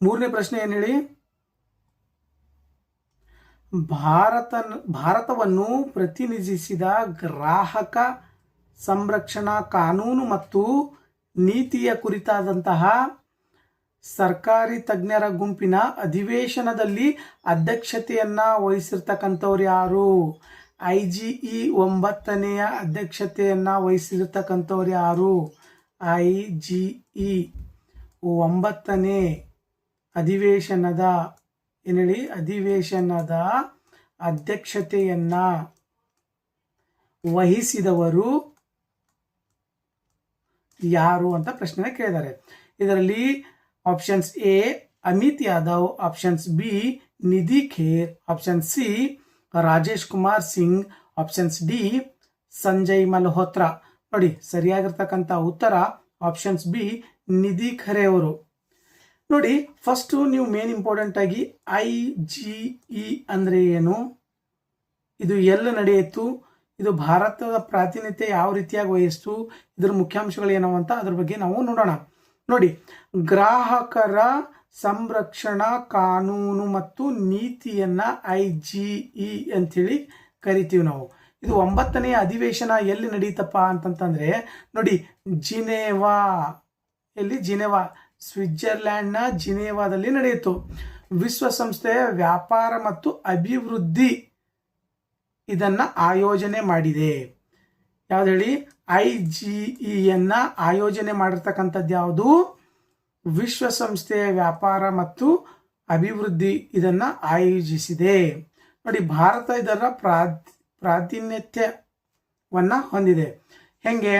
ಮೂರನೇ ಪ್ರಶ್ನೆ ಏನು ಹೇಳಿ? ಭಾರತವನ್ನು ಪ್ರತಿನಿಧಿಸಿದ ಗ್ರಾಹಕ ಸಂರಕ್ಷಣಾ ಕಾನೂನು ಮತ್ತು ನೀತಿಯ ಕುರಿತಾದಂತಹ ಸರ್ಕಾರಿ ತಜ್ಞರ ಗುಂಪಿನ ಅಧಿವೇಶನದಲ್ಲಿ ಅಧ್ಯಕ್ಷತೆಯನ್ನ ವಹಿಸಿರ್ತಕ್ಕಂಥವ್ರು ಯಾರು? IGE 9ನೇ ಅಧ್ಯಕ್ಷತೆಯನ್ನ ವಹಿಸಿರ್ತಕ್ಕಂಥವ್ರು ಯಾರು? IGE 9ನೇ ಅಧಿವೇಶನದ ಏನೇಳಿ ಅಧಿವೇಶನದ ಅಧ್ಯಕ್ಷತೆಯನ್ನ ವಹಿಸಿದವರು ಯಾರು ಅಂತ ಪ್ರಶ್ನೆ ಕೇಳಿದ್ದಾರೆ. ಇದರಲ್ಲಿ options A Amit Yadav, options B Nidhi Kher, option C Rajesh Kumar Singh, options D Sanjay Malhotra. ನೋಡಿ, ಸರಿಯಾಗಿರ್ತಕ್ಕಂಥ ಉತ್ತರ ಆಪ್ಷನ್ಸ್ ಬಿ ನಿಧಿ ಖರೆ ಅವರು. ನೋಡಿ, ಫಸ್ಟ್ ನೀವು ಮೇನ್ ಇಂಪಾರ್ಟೆಂಟ್ ಆಗಿ IGE ಅಂದ್ರೆ ಏನು, ಇದು ಎಲ್ಲಿ ನಡೆಯಿತು, ಇದು ಭಾರತದ ಪ್ರಾತಿನಿಧ್ಯ ಯಾವ ರೀತಿಯಾಗಿ ವಹಿಸ್ತು, ಇದರ ಮುಖ್ಯಾಂಶಗಳು ಏನೋ ಅಂತ ಅದ್ರ ಬಗ್ಗೆ ನಾವು ನೋಡೋಣ. ನೋಡಿ, ಗ್ರಾಹಕರ ಸಂರಕ್ಷಣಾ ಕಾನೂನು ಮತ್ತು ನೀತಿಯನ್ನ IGE ಅಂತೇಳಿ ಕರಿತೀವಿ ನಾವು. ಇದು 9ನೇ ಅಧಿವೇಶನ ಎಲ್ಲಿ ನಡೀತಪ್ಪ ಅಂತಂತಂದ್ರೆ ನೋಡಿ, ಜಿನೇವಾ, ಎಲ್ಲಿ? ಜಿನೇವಾ, ಸ್ವಿಟ್ಜರ್ಲ್ಯಾಂಡ್ನ ಜಿನೇವಾದಲ್ಲಿ ನಡೆಯಿತು. ವಿಶ್ವಸಂಸ್ಥೆಯ ವ್ಯಾಪಾರ ಮತ್ತು ಅಭಿವೃದ್ಧಿ ಇದನ್ನ ಆಯೋಜನೆ ಮಾಡಿದೆ. ಯಾವ್ದು ಹೇಳಿ? IGEಯನ್ನ ಆಯೋಜನೆ ಮಾಡಿರ್ತಕ್ಕಂಥದ್ದು ಯಾವುದು? ವಿಶ್ವಸಂಸ್ಥೆಯ ವ್ಯಾಪಾರ ಮತ್ತು ಅಭಿವೃದ್ಧಿ ಇದನ್ನ ಆಯೋಜಿಸಿದೆ. ನೋಡಿ, ಭಾರತ ಇದರ ಪ್ರಾತಿನಿಧ್ಯವನ್ನ ಹೊಂದಿದೆ. ಹೆಂಗೆ?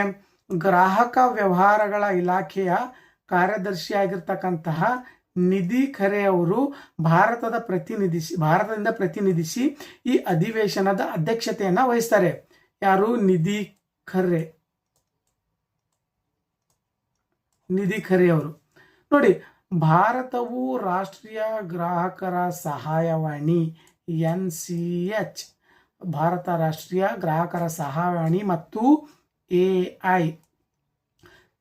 ಗ್ರಾಹಕ ವ್ಯವಹಾರಗಳ ಇಲಾಖೆಯ ಕಾರ್ಯದರ್ಶಿಯಾಗಿರ್ತಕ್ಕಂತಹ ನಿಧಿ ಖರೆ ಅವರು ಭಾರತದಿಂದ ಪ್ರತಿನಿಧಿಸಿ ಈ ಅಧಿವೇಶನದ ಅಧ್ಯಕ್ಷತೆಯನ್ನ ವಹಿಸ್ತಾರೆ. ಯಾರು? ನಿಧಿ ಖರೆ ಅವರು. ನೋಡಿ, ಭಾರತವು ರಾಷ್ಟ್ರೀಯ ಗ್ರಾಹಕರ ಸಹಾಯವಾಣಿ NCH, ಭಾರತ ರಾಷ್ಟ್ರೀಯ ಗ್ರಾಹಕರ ಸಹಾಯವಾಣಿ ಮತ್ತು AI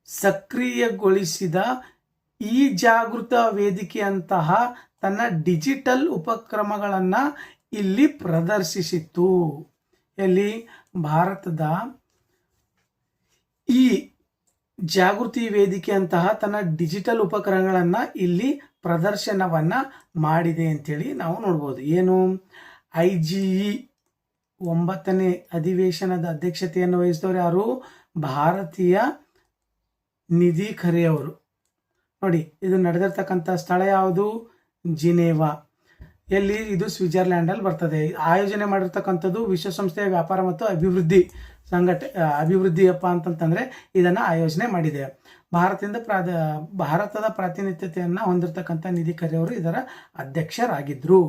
ಸಕ್ರಿಯಗೊಳಿಸಿದ ಈ ಜಾಗೃತ ವೇದಿಕೆಯಂತಹ ತನ್ನ ಡಿಜಿಟಲ್ ಉಪಕ್ರಮಗಳನ್ನ ಇಲ್ಲಿ ಪ್ರದರ್ಶಿಸಿತ್ತು. ಎಲ್ಲಿ? ಭಾರತದ ಈ ಜಾಗೃತಿ ವೇದಿಕೆಯಂತಹ ತನ್ನ ಡಿಜಿಟಲ್ ಉಪಕರಣಗಳನ್ನ ಇಲ್ಲಿ ಪ್ರದರ್ಶನವನ್ನ ಮಾಡಿದೆ ಅಂತೇಳಿ ನಾವು ನೋಡ್ಬೋದು. ಏನು? IGE 9ನೇ ಅಧಿವೇಶನದ ಅಧ್ಯಕ್ಷತೆಯನ್ನು ವಹಿಸಿದವರು ಯಾರು? ಭಾರತೀಯ ನಿಧಿ ಖರೆ ಅವರು. ನೋಡಿ, ಇದು ನಡೆದಿರ್ತಕ್ಕಂಥ ಸ್ಥಳ ಯಾವುದು? ಜಿನೇವಾ. ಎಲ್ಲಿ? ಇದು ಸ್ವಿಟ್ಜರ್ಲ್ಯಾಂಡ್ ಅಲ್ಲಿ ಬರ್ತದೆ. ಆಯೋಜನೆ ಮಾಡಿರ್ತಕ್ಕಂಥದ್ದು ವಿಶ್ವಸಂಸ್ಥೆಯ ವ್ಯಾಪಾರ ಮತ್ತು ಅಭಿವೃದ್ಧಿಯಪ್ಪ ಅಂತಂತಂದ್ರೆ ಇದನ್ನ ಆಯೋಜನೆ ಮಾಡಿದೆ. ಭಾರತದ ಪ್ರಾತಿನಿಧ್ಯತೆಯನ್ನ ಹೊಂದಿರತಕ್ಕಂಥ ನಿಧಿ ಖರೆ ಅವರು ಇದರ ಅಧ್ಯಕ್ಷರಾಗಿದ್ರು.